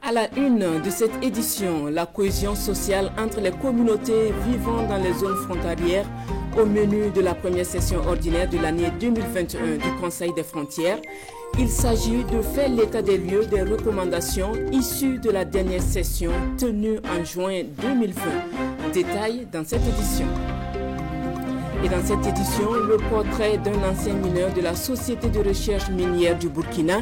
À la une de cette édition, la cohésion sociale entre les communautés vivant dans les zones frontalières au menu de la première session ordinaire de l'année 2021 du Conseil des frontières. Il s'agit de faire l'état des lieux des recommandations issues de la dernière session tenue en juin 2020. Détail dans cette édition. Et dans cette édition, le portrait d'un ancien mineur de la Société de recherche minière du Burkina.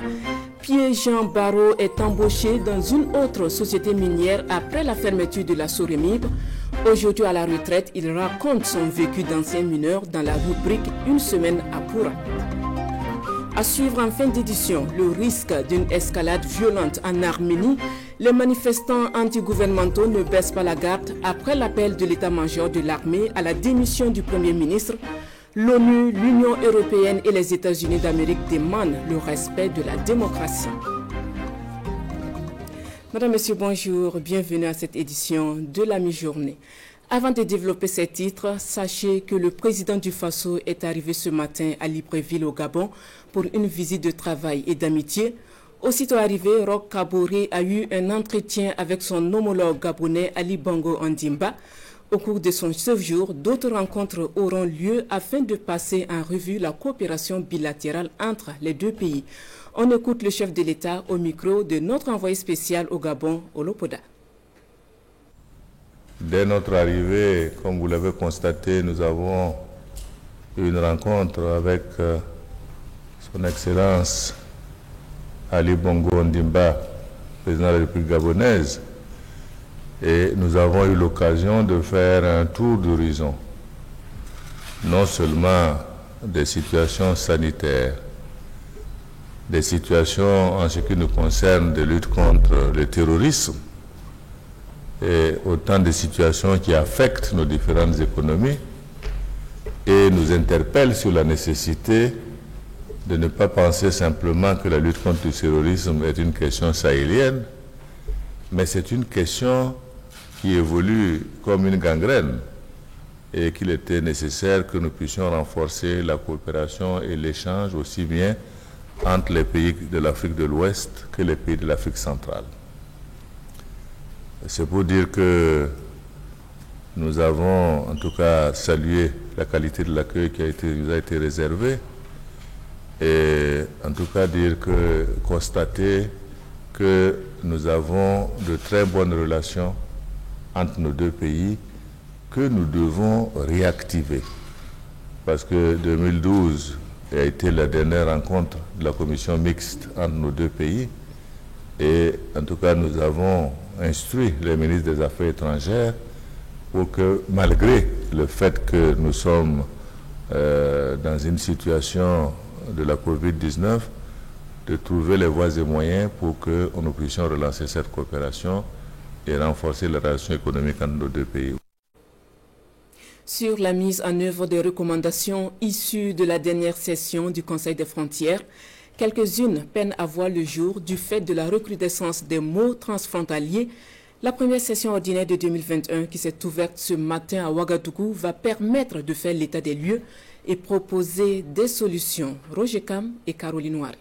Pierre-Jean Barrault est embauché dans une autre société minière après la fermeture de la Soremib. Aujourd'hui à la retraite, il raconte son vécu d'ancien mineur dans la rubrique Une semaine à Poura. À suivre en fin d'édition, le risque d'une escalade violente en Arménie. Les manifestants antigouvernementaux ne baissent pas la garde après l'appel de l'état-major de l'armée à la démission du Premier ministre. L'ONU, l'Union européenne et les États-Unis d'Amérique demandent le respect de la démocratie. Madame, Monsieur, bonjour, bienvenue à cette édition de la mi-journée. Avant de développer ces titres, sachez que le président du Faso est arrivé ce matin à Libreville au Gabon pour une visite de travail et d'amitié. Aussitôt arrivé, Roch Kaboré a eu un entretien avec son homologue gabonais Ali Bongo Ondimba. Au cours de son séjour, d'autres rencontres auront lieu afin de passer en revue la coopération bilatérale entre les deux pays. On écoute le chef de l'État au micro de notre envoyé spécial au Gabon, Olopoda. Dès notre arrivée, comme vous l'avez constaté, nous avons eu une rencontre avec son Excellence Ali Bongo Ondimba, président de la République gabonaise. Et nous avons eu l'occasion de faire un tour d'horizon, non seulement des situations sanitaires, des situations en ce qui nous concerne de lutte contre le terrorisme, et autant de situations qui affectent nos différentes économies et nous interpellent sur la nécessité de ne pas penser simplement que la lutte contre le terrorisme est une question sahélienne, mais c'est une question qui évolue comme une gangrène et qu'il était nécessaire que nous puissions renforcer la coopération et l'échange aussi bien entre les pays de l'Afrique de l'Ouest que les pays de l'Afrique centrale. C'est pour dire que nous avons en tout cas salué la qualité de l'accueil qui nous a été réservé et en tout cas constater que nous avons de très bonnes relations entre nos deux pays que nous devons réactiver. Parce que 2012 a été la dernière rencontre de la commission mixte entre nos deux pays. Et en tout cas, nous avons instruit les ministres des Affaires étrangères pour que, malgré le fait que nous sommes dans une situation de la COVID-19, de trouver les voies et moyens pour que nous puissions relancer cette coopération et renforcer les relations économiques entre nos deux pays. Sur la mise en œuvre des recommandations issues de la dernière session du Conseil des frontières, quelques-unes peinent à voir le jour du fait de la recrudescence des maux transfrontaliers. La première session ordinaire de 2021 qui s'est ouverte ce matin à Ouagadougou va permettre de faire l'état des lieux et proposer des solutions. Roger Kam et Caroline Ouari.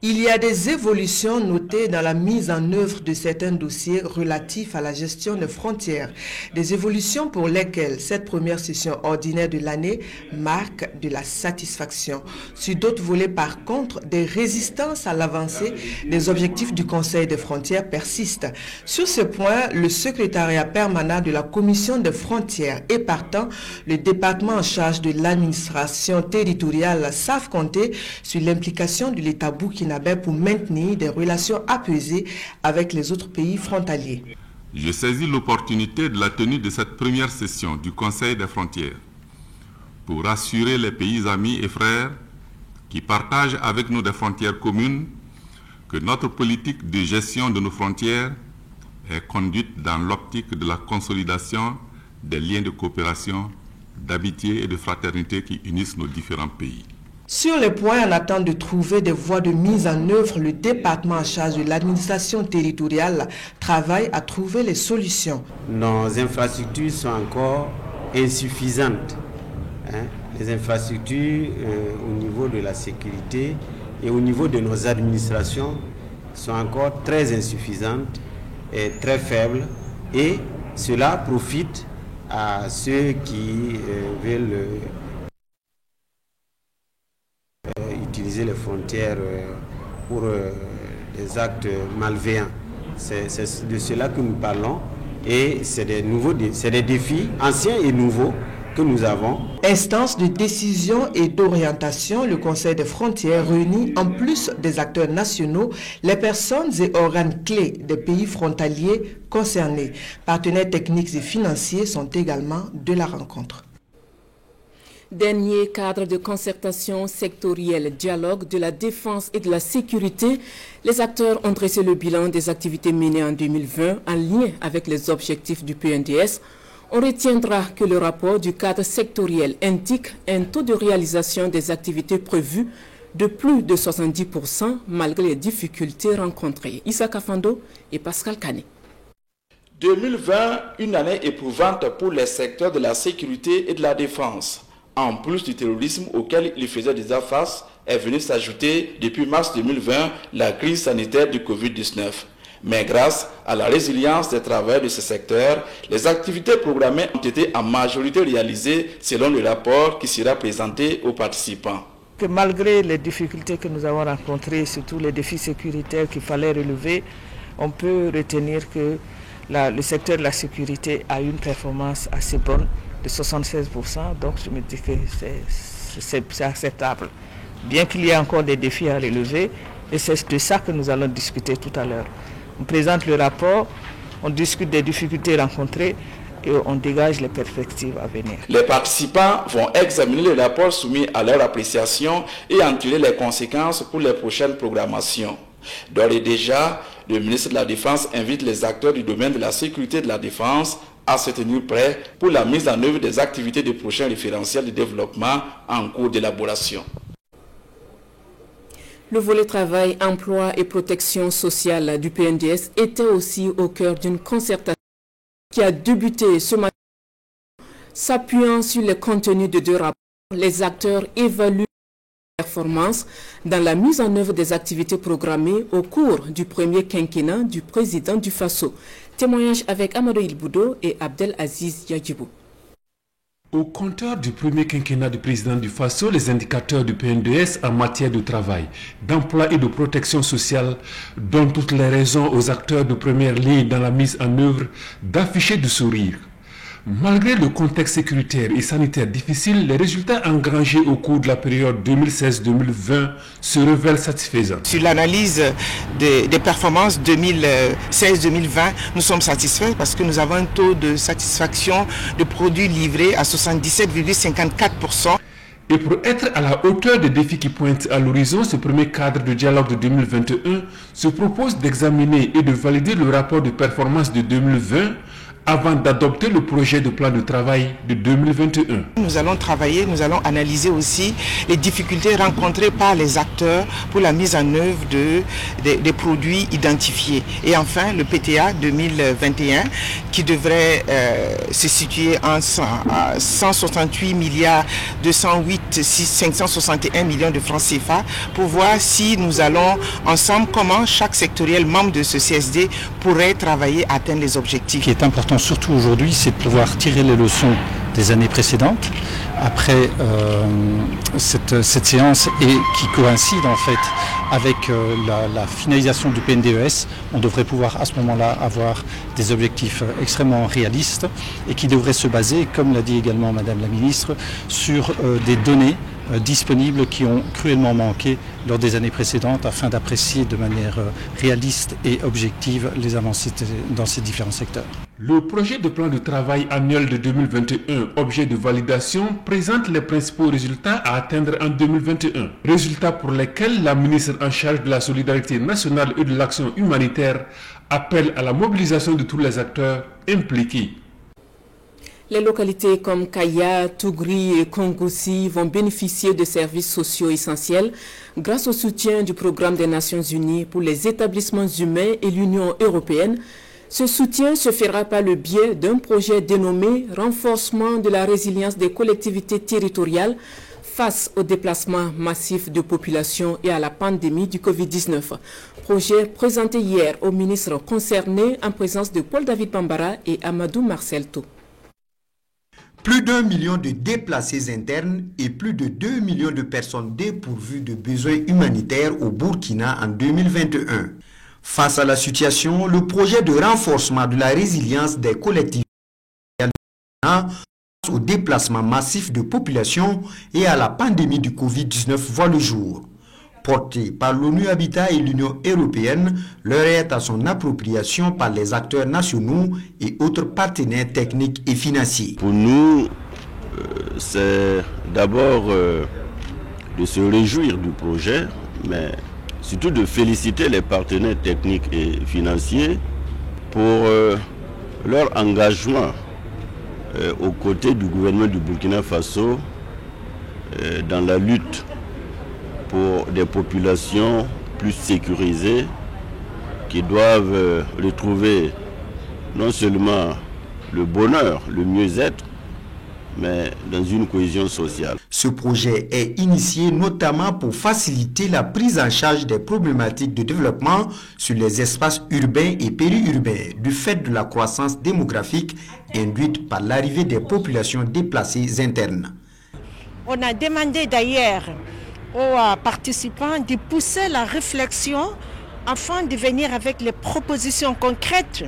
Il y a des évolutions notées dans la mise en œuvre de certains dossiers relatifs à la gestion des frontières. Des évolutions pour lesquelles cette première session ordinaire de l'année marque de la satisfaction. Sur d'autres volets, par contre, des résistances à l'avancée des objectifs du Conseil des frontières persistent. Sur ce point, le secrétariat permanent de la Commission des frontières et partant, le département en charge de l'administration territoriale savent compter sur l'implication de l'État burkinabé pour maintenir des relations apaisées avec les autres pays frontaliers. Je saisis l'opportunité de la tenue de cette première session du Conseil des frontières pour rassurer les pays amis et frères qui partagent avec nous des frontières communes que notre politique de gestion de nos frontières est conduite dans l'optique de la consolidation des liens de coopération, d'amitié et de fraternité qui unissent nos différents pays. Sur les points en attente de trouver des voies de mise en œuvre, le département en charge de l'administration territoriale travaille à trouver les solutions. Nos infrastructures sont encore insuffisantes. Les infrastructures au niveau de la sécurité et au niveau de nos administrations sont encore très insuffisantes et très faibles, et cela profite à ceux qui veulent utiliser les frontières pour des actes malveillants. C'est de cela que nous parlons, et c'est des défis anciens et nouveaux que nous avons. Instance de décision et d'orientation, le Conseil des frontières réunit en plus des acteurs nationaux les personnes et organes clés des pays frontaliers concernés. Partenaires techniques et financiers sont également de la rencontre. Dernier cadre de concertation sectorielle, dialogue de la défense et de la sécurité, les acteurs ont dressé le bilan des activités menées en 2020 en lien avec les objectifs du PNDS. On retiendra que le rapport du cadre sectoriel indique un taux de réalisation des activités prévues de plus de 70% malgré les difficultés rencontrées. Issa Kafando et Pascal Kane. 2020, une année éprouvante pour les secteurs de la sécurité et de la défense. En plus du terrorisme auquel il faisait déjà face, est venue s'ajouter depuis mars 2020 la crise sanitaire du Covid-19. Mais grâce à la résilience des travailleurs de ce secteur, les activités programmées ont été en majorité réalisées selon le rapport qui sera présenté aux participants. Que malgré les difficultés que nous avons rencontrées, surtout les défis sécuritaires qu'il fallait relever, on peut retenir que le secteur de la sécurité a une performance assez bonne de 76%, donc je me dis que c'est acceptable. Bien qu'il y ait encore des défis à relever, et c'est de ça que nous allons discuter tout à l'heure. On présente le rapport, on discute des difficultés rencontrées et on dégage les perspectives à venir. Les participants vont examiner le rapport soumis à leur appréciation et en tirer les conséquences pour les prochaines programmations. D'ores et déjà, le ministre de la Défense invite les acteurs du domaine de la sécurité et de la défense à se tenir prêts pour la mise en œuvre des activités des prochains référentiels de développement en cours d'élaboration. Le volet travail, emploi et protection sociale du PNDS était aussi au cœur d'une concertation qui a débuté ce matin. S'appuyant sur les contenus de deux rapports, les acteurs évaluent les performances dans la mise en œuvre des activités programmées au cours du premier quinquennat du président du FASO. Témoignage avec Amadou Ilboudo et Abdel Aziz Yadjibou. Au compteur du premier quinquennat du président du FASO, les indicateurs du PNDS en matière de travail, d'emploi et de protection sociale donnent toutes les raisons aux acteurs de première ligne dans la mise en œuvre d'afficher du sourire. Malgré le contexte sécuritaire et sanitaire difficile, les résultats engrangés au cours de la période 2016-2020 se révèlent satisfaisants. Sur l'analyse des performances 2016-2020, nous sommes satisfaits parce que nous avons un taux de satisfaction de produits livrés à 77,54%. Et pour être à la hauteur des défis qui pointent à l'horizon, ce premier cadre de dialogue de 2021 se propose d'examiner et de valider le rapport de performance de 2020 avant d'adopter le projet de plan de travail de 2021. Nous allons travailler, nous allons analyser aussi les difficultés rencontrées par les acteurs pour la mise en œuvre des produits identifiés. Et enfin, le PTA 2021 qui devrait se situer en 168 milliards 208 561 millions de francs CFA pour voir si nous allons ensemble, comment chaque sectoriel membre de ce CSD pourrait travailler à atteindre les objectifs. Ce qui est important surtout aujourd'hui, c'est de pouvoir tirer les leçons des années précédentes après cette séance et qui coïncide en fait avec la finalisation du PNDES. On devrait pouvoir à ce moment-là avoir des objectifs extrêmement réalistes et qui devraient se baser, comme l'a dit également Madame la Ministre, sur des données disponibles qui ont cruellement manqué lors des années précédentes afin d'apprécier de manière réaliste et objective les avancées dans ces différents secteurs. Le projet de plan de travail annuel de 2021, objet de validation, présente les principaux résultats à atteindre en 2021. Résultats pour lesquels la ministre en charge de la solidarité nationale et de l'action humanitaire appelle à la mobilisation de tous les acteurs impliqués. Les localités comme Kaya, Tougri et Kongoussi vont bénéficier de services sociaux essentiels grâce au soutien du programme des Nations Unies pour les établissements humains et l'Union européenne. Ce soutien se fera par le biais d'un projet dénommé « Renforcement de la résilience des collectivités territoriales face au déplacement massif de population et à la pandémie du Covid-19. Projet présenté hier au ministre concerné en présence de Paul-David Bambara et Amadou Marcelto. Plus d'1 million de déplacés internes et plus de 2 millions de personnes dépourvues de besoins humanitaires au Burkina en 2021. Face à la situation, le projet de renforcement de la résilience des collectivités au déplacement massif de population et à la pandémie du Covid-19 voit le jour. Porté par l'ONU Habitat et l'Union européenne, l'heure est à son appropriation par les acteurs nationaux et autres partenaires techniques et financiers. Pour nous, c'est d'abord de se réjouir du projet, mais surtout de féliciter les partenaires techniques et financiers pour leur engagement aux côtés du gouvernement du Burkina Faso dans la lutte pour des populations plus sécurisées qui doivent retrouver non seulement le bonheur, le mieux-être, mais dans une cohésion sociale. Ce projet est initié notamment pour faciliter la prise en charge des problématiques de développement sur les espaces urbains et périurbains du fait de la croissance démographique induite par l'arrivée des populations déplacées internes. On a demandé d'ailleurs aux participants de pousser la réflexion afin de venir avec les propositions concrètes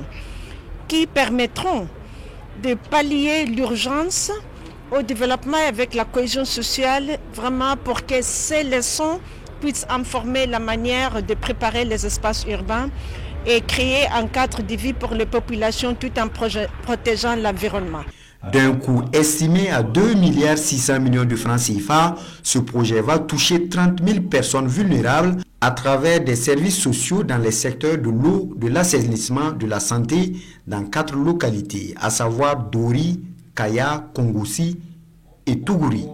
qui permettront de pallier l'urgence au développement avec la cohésion sociale, vraiment pour que ces leçons puissent informer la manière de préparer les espaces urbains et créer un cadre de vie pour les populations tout en protégeant l'environnement. D'un coût estimé à 2,6 milliards de francs CFA, ce projet va toucher 30 000 personnes vulnérables à travers des services sociaux dans les secteurs de l'eau, de l'assainissement, de la santé dans 4 localités, à savoir Dori, Kaya, Kongoussi et Tougouri.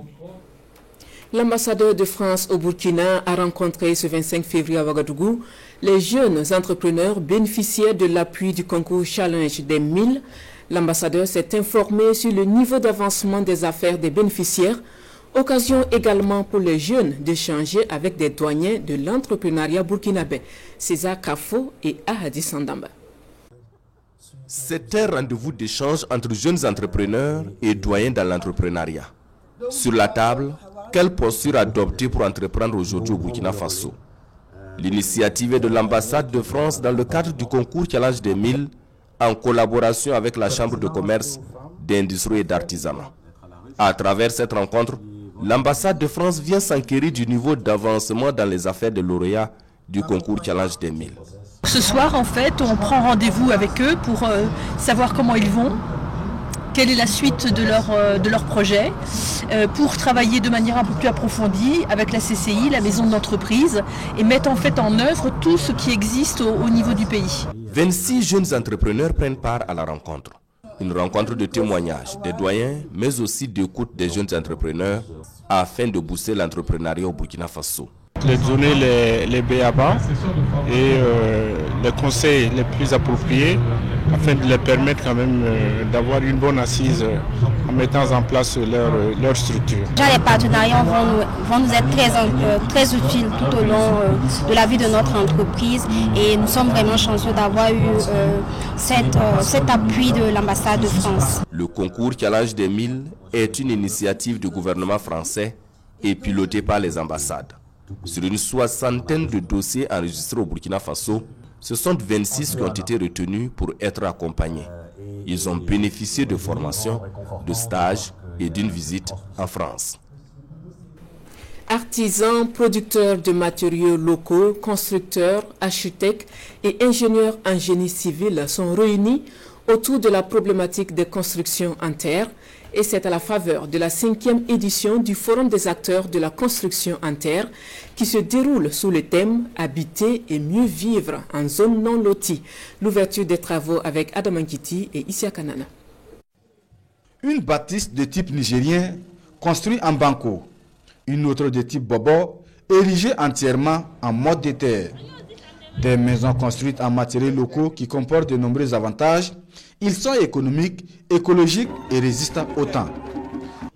L'ambassadeur de France au Burkina a rencontré ce 25 février à Ouagadougou les jeunes entrepreneurs bénéficiaires de l'appui du concours Challenge des 1000. L'ambassadeur s'est informé sur le niveau d'avancement des affaires des bénéficiaires, occasion également pour les jeunes d'échanger avec des douaniers de l'entrepreneuriat burkinabé, César Kafo et Ahadi Sandamba. C'était un rendez-vous d'échange entre jeunes entrepreneurs et doyens dans l'entrepreneuriat. Sur la table, quelle posture adopter pour entreprendre aujourd'hui au Burkina Faso? L'initiative est de l'ambassade de France dans le cadre du concours Challenge des 1000 en collaboration avec la Chambre de commerce, d'industrie et d'artisanat. À travers cette rencontre, l'ambassade de France vient s'enquérir du niveau d'avancement dans les affaires des lauréats du concours Challenge des 1000. Ce soir, en fait, on prend rendez-vous avec eux pour savoir comment ils vont, quelle est la suite de leur projet, pour travailler de manière un peu plus approfondie avec la CCI, la maison de l'entreprise, et mettre en fait en œuvre tout ce qui existe au niveau du pays. 26 jeunes entrepreneurs prennent part à la rencontre. Une rencontre de témoignages des doyens, mais aussi d'écoute des jeunes entrepreneurs afin de booster l'entrepreneuriat au Burkina Faso. De donner les BABA et les conseils les plus appropriés afin de les permettre quand même d'avoir une bonne assise en mettant en place leur structure. Les partenariats vont nous être très utiles tout au long de la vie de notre entreprise et nous sommes vraiment chanceux d'avoir eu cet appui de l'ambassade de France. Le concours Challenge des 1000 est une initiative du gouvernement français et pilotée par les ambassades. Sur une soixantaine de dossiers enregistrés au Burkina Faso, ce sont 26 qui ont été retenus pour être accompagnés. Ils ont bénéficié de formations, de stages et d'une visite en France. Artisans, producteurs de matériaux locaux, constructeurs, architectes et ingénieurs en génie civil sont réunis autour de la problématique des constructions en terre. Et c'est à la faveur de la 5e édition du Forum des acteurs de la construction en terre qui se déroule sous le thème « Habiter et mieux vivre en zone non lotie ». L'ouverture des travaux avec Adam Ankiti et Isia Kanana. Une bâtisse de type nigérien construite en banco, une autre de type bobo érigée entièrement en mode de terre. Des maisons construites en matériaux locaux qui comportent de nombreux avantages. Ils sont économiques, écologiques et résistants au temps.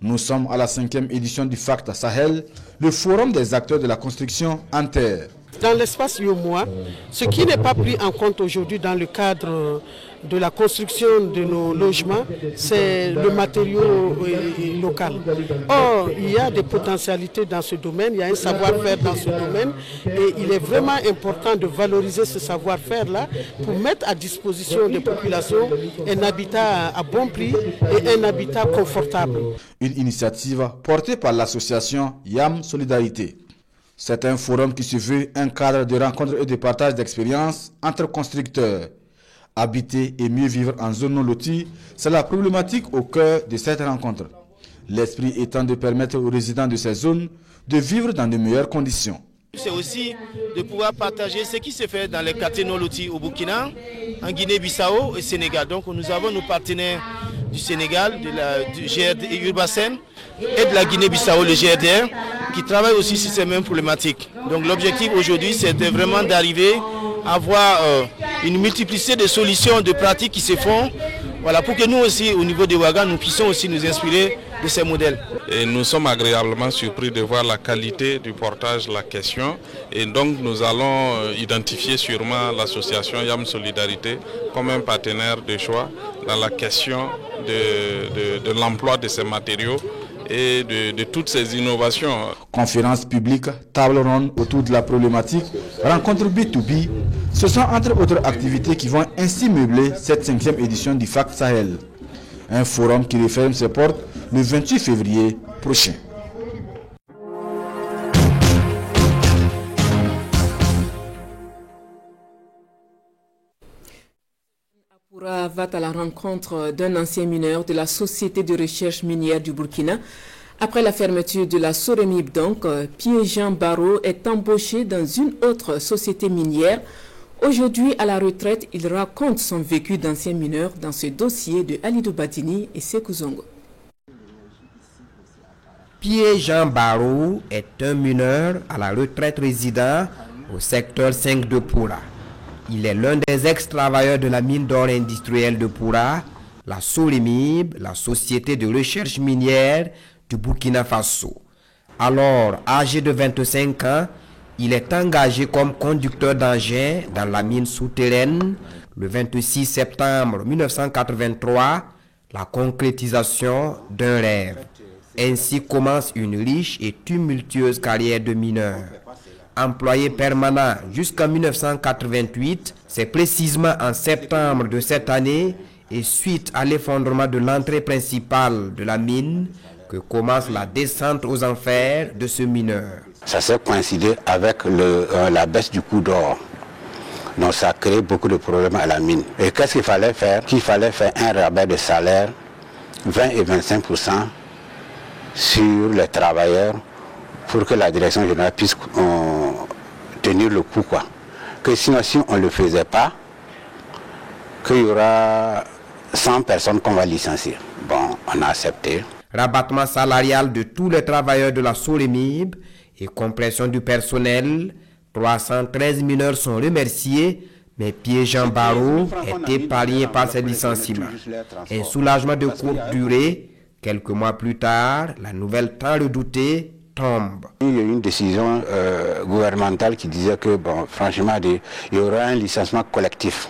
Nous sommes à la 5e édition du FACT Sahel, le forum des acteurs de la construction en terre. Dans l'espace Yomoa, ce qui n'est pas pris en compte aujourd'hui dans le cadre de la construction de nos logements, c'est le matériau local. Or, il y a des potentialités dans ce domaine, il y a un savoir-faire dans ce domaine et il est vraiment important de valoriser ce savoir-faire-là pour mettre à disposition des populations un habitat à bon prix et un habitat confortable. Une initiative portée par l'association YAM Solidarité. C'est un forum qui se veut un cadre de rencontre et de partage d'expériences entre constructeurs. Habiter et mieux vivre en zone non lotie, c'est la problématique au cœur de cette rencontre. L'esprit étant de permettre aux résidents de ces zones de vivre dans de meilleures conditions. C'est aussi de pouvoir partager ce qui se fait dans les quartiers non lotis au Burkina, en Guinée-Bissau et au Sénégal. Donc nous avons nos partenaires du Sénégal, du GRD Urbasen et de la Guinée-Bissau, le GRDR, qui travaillent aussi sur ces mêmes problématiques. Donc l'objectif aujourd'hui, c'était vraiment d'arriver à avoir une multiplicité de solutions, de pratiques qui se font, voilà, pour que nous aussi, au niveau des Ouaga, nous puissions aussi nous inspirer de ces modèles. Et nous sommes agréablement surpris de voir la qualité du portage de la question. Et donc nous allons identifier sûrement l'association YAM Solidarité comme un partenaire de choix dans la question de l'emploi de ces matériaux et de toutes ces innovations. Conférences publiques, table ronde autour de la problématique, rencontres B2B, ce sont entre autres activités qui vont ainsi meubler cette 5e édition du FACT Sahel. Un forum qui referme ses portes le 28 février prochain. Apoura va à la rencontre d'un ancien mineur de la Société de recherche minière du Burkina. Après la fermeture de la Soremib, donc, Pierre-Jean Barrault est embauché dans une autre société minière. Aujourd'hui, à la retraite, il raconte son vécu d'ancien mineur dans ce dossier de Alidou Badini et Sékou Zongo. Pierre-Jean Barrault est un mineur à la retraite résident au secteur 5 de Poura. Il est l'un des ex-travailleurs de la mine d'or industrielle de Poura, la Soremib, la société de recherche minière du Burkina Faso. Alors, âgé de 25 ans, il est engagé comme conducteur d'engin dans la mine souterraine. Le 26 septembre 1983, la concrétisation d'un rêve. Ainsi commence une riche et tumultueuse carrière de mineur. Employé permanent jusqu'en 1988, c'est précisément en septembre de cette année et suite à l'effondrement de l'entrée principale de la mine que commence la descente aux enfers de ce mineur. Ça s'est coïncidé avec la baisse du coût d'or. Donc ça a créé beaucoup de problèmes à la mine. Et qu'est-ce qu'il fallait faire? Qu'il fallait faire un rabais de salaire 20 et 25% sur les travailleurs pour que la direction générale puisse tenir le coup, quoi. Que sinon, si on ne le faisait pas, qu'il y aura 100 personnes qu'on va licencier. Bon, on a accepté. Rabattement salarial de tous les travailleurs de la Soremib et compression du personnel, 313 mineurs sont remerciés, mais Pierre-Jean Barrault est épargné par ces licenciements. Un soulagement de courte durée, quelques mois plus tard, la nouvelle tant redoutée tombe. Il y a eu une décision gouvernementale qui disait que, bon, franchement, il y aura un licenciement collectif.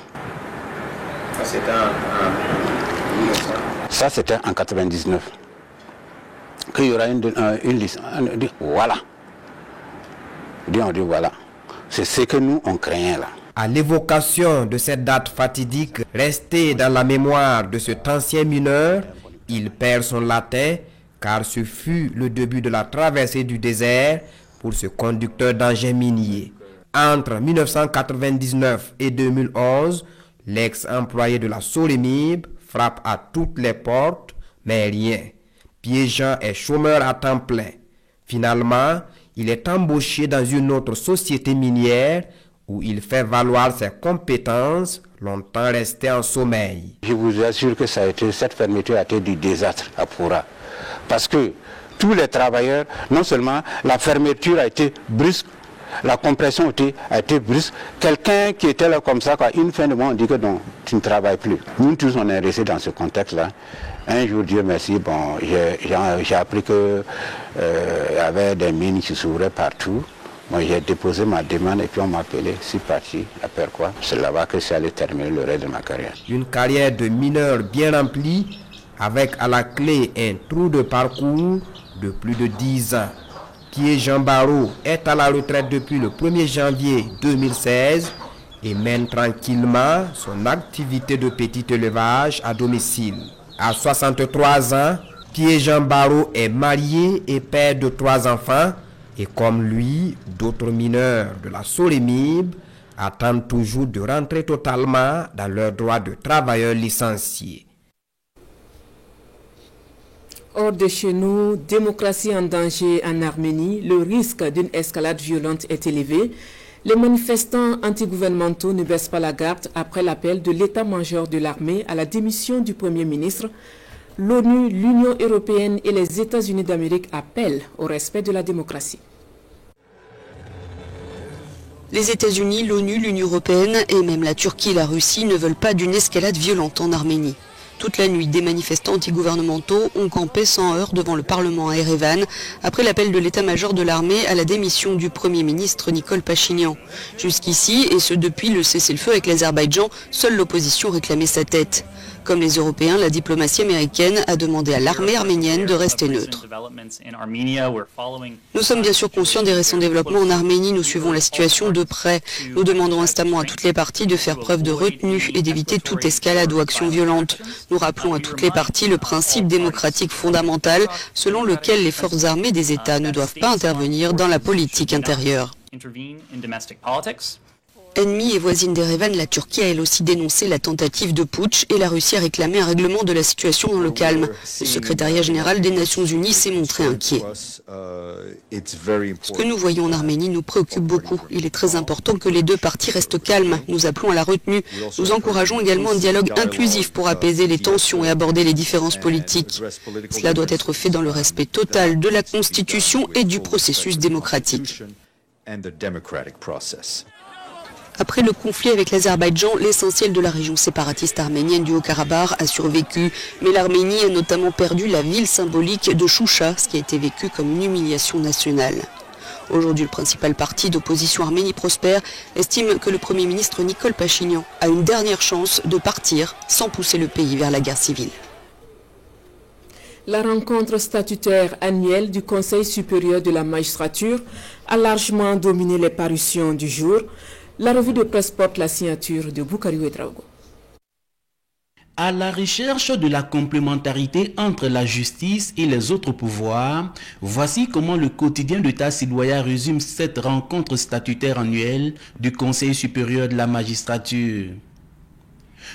Ça, c'était en 99. Qu'il y aura une licence. Voilà. On dit voilà. C'est ce que nous, on craignait là. À l'évocation de cette date fatidique restée dans la mémoire de cet ancien mineur, il perd son latin car ce fut le début de la traversée du désert pour ce conducteur d'engin minier. Entre 1999 et 2011, l'ex-employé de la Soremib frappe à toutes les portes, mais rien. Pierre-Jean est chômeur à temps plein. Finalement, il est embauché dans une autre société minière où il fait valoir ses compétences, longtemps resté en sommeil. Je vous assure que cette fermeture a été du désastre à Poura. Parce que tous les travailleurs, non seulement la fermeture a été brusque, la compression a été brusque. Quelqu'un qui était là comme ça, une fin de mois, on dit que non, tu ne travailles plus. Nous tous, on est restés dans ce contexte-là. Un jour, Dieu merci, bon, j'ai appris qu'il y avait des mines qui s'ouvraient partout. Moi, j'ai déposé ma demande et puis on m'a appelé, je suis parti. Après quoi, c'est là-bas que je suis allé terminer le reste de ma carrière. Une carrière de mineur bien remplie, avec à la clé un trou de parcours de plus de 10 ans. Pierre-Jean Barrault est à la retraite depuis le 1er janvier 2016 et mène tranquillement son activité de petit élevage à domicile. À 63 ans, Pierre-Jean Barrault est marié et père de 3 enfants et comme lui, d'autres mineurs de la Solémib attendent toujours de rentrer totalement dans leurs droits de travailleurs licenciés. Hors de chez nous, démocratie en danger en Arménie, le risque d'une escalade violente est élevé. Les manifestants antigouvernementaux ne baissent pas la garde après l'appel de l'état-major de l'armée à la démission du Premier ministre. L'ONU, l'Union européenne et les États-Unis d'Amérique appellent au respect de la démocratie. Les États-Unis, l'ONU, l'Union européenne et même la Turquie et la Russie ne veulent pas d'une escalade violente en Arménie. Toute la nuit, des manifestants antigouvernementaux ont campé sans heurts devant le Parlement à Erevan après l'appel de l'état-major de l'armée à la démission du Premier ministre Nikol Pachinian. Jusqu'ici, et ce depuis le cessez-le-feu avec l'Azerbaïdjan, seule l'opposition réclamait sa tête. Comme les Européens, la diplomatie américaine a demandé à l'armée arménienne de rester neutre. Nous sommes bien sûr conscients des récents développements en Arménie, nous suivons la situation de près. Nous demandons instamment à toutes les parties de faire preuve de retenue et d'éviter toute escalade ou action violente. Nous rappelons à toutes les parties le principe démocratique fondamental selon lequel les forces armées des États ne doivent pas intervenir dans la politique intérieure. Ennemie et voisine d'Erevan, la Turquie a elle aussi dénoncé la tentative de putsch et la Russie a réclamé un règlement de la situation dans le calme. Le secrétariat général des Nations Unies s'est montré inquiet. Ce que nous voyons en Arménie nous préoccupe beaucoup. Il est très important que les deux parties restent calmes. Nous appelons à la retenue. Nous encourageons également un dialogue inclusif pour apaiser les tensions et aborder les différences politiques. Cela doit être fait dans le respect total de la Constitution et du processus démocratique. Après le conflit avec l'Azerbaïdjan, l'essentiel de la région séparatiste arménienne du Haut-Karabakh a survécu. Mais l'Arménie a notamment perdu la ville symbolique de Choucha, ce qui a été vécu comme une humiliation nationale. Aujourd'hui, le principal parti d'opposition Arménie Prospère estime que le Premier ministre Nikol Pachinian a une dernière chance de partir sans pousser le pays vers la guerre civile. La rencontre statutaire annuelle du Conseil supérieur de la magistrature a largement dominé les parutions du jour. La revue de presse porte la signature de Boukari Ouedraogo. À la recherche de la complémentarité entre la justice et les autres pouvoirs, voici comment le quotidien d'État citoyen résume cette rencontre statutaire annuelle du Conseil supérieur de la magistrature.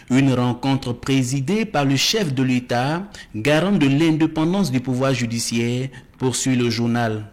Une rencontre présidée par le chef de l'État, garant de l'indépendance du pouvoir judiciaire, poursuit le journal.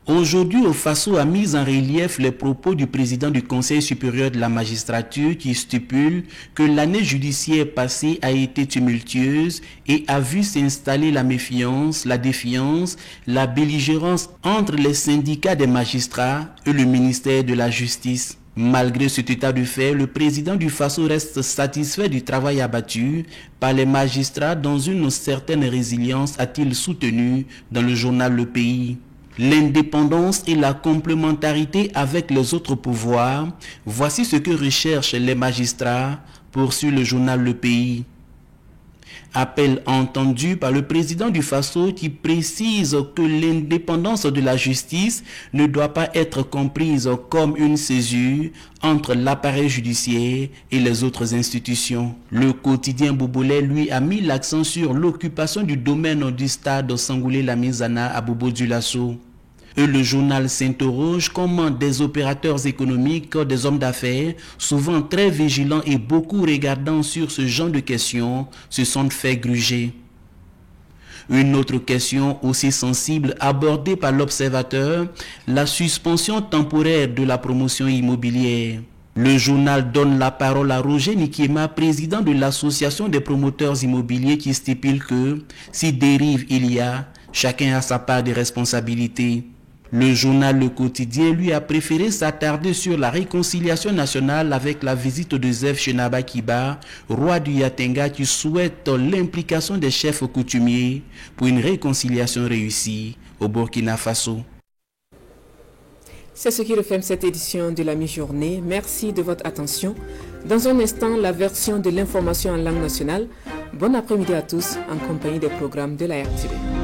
Aujourd'hui, Ofaso a mis en relief les propos du président du Conseil supérieur de la magistrature qui stipule que l'année judiciaire passée a été tumultueuse et a vu s'installer la méfiance, la défiance, la belligérance entre les syndicats des magistrats et le ministère de la Justice. Malgré cet état de fait, le président du Faso reste satisfait du travail abattu par les magistrats dans une certaine résilience, a-t-il soutenu dans le journal Le Pays. L'indépendance et la complémentarité avec les autres pouvoirs, voici ce que recherchent les magistrats, poursuit le journal Le Pays. Appel entendu par le président du Faso qui précise que l'indépendance de la justice ne doit pas être comprise comme une césure entre l'appareil judiciaire et les autres institutions. Le quotidien Bobolais, lui, a mis l'accent sur l'occupation du domaine du stade Sangoulé-Lamizana à Bobo-Dioulasso. Et le journal s'interroge comment des opérateurs économiques, des hommes d'affaires, souvent très vigilants et beaucoup regardant sur ce genre de questions, se sont fait gruger. Une autre question aussi sensible abordée par l'observateur, la suspension temporaire de la promotion immobilière. Le journal donne la parole à Roger Nikiema, président de l'association des promoteurs immobiliers qui stipule que si dérive il y a, chacun a sa part de responsabilité. Le journal Le Quotidien, lui, a préféré s'attarder sur la réconciliation nationale avec la visite de Zef Shenaba Kiba, roi du Yatenga, qui souhaite l'implication des chefs coutumiers pour une réconciliation réussie au Burkina Faso. C'est ce qui referme cette édition de la mi-journée. Merci de votre attention. Dans un instant, la version de l'information en langue nationale. Bon après-midi à tous en compagnie des programmes de la RTV.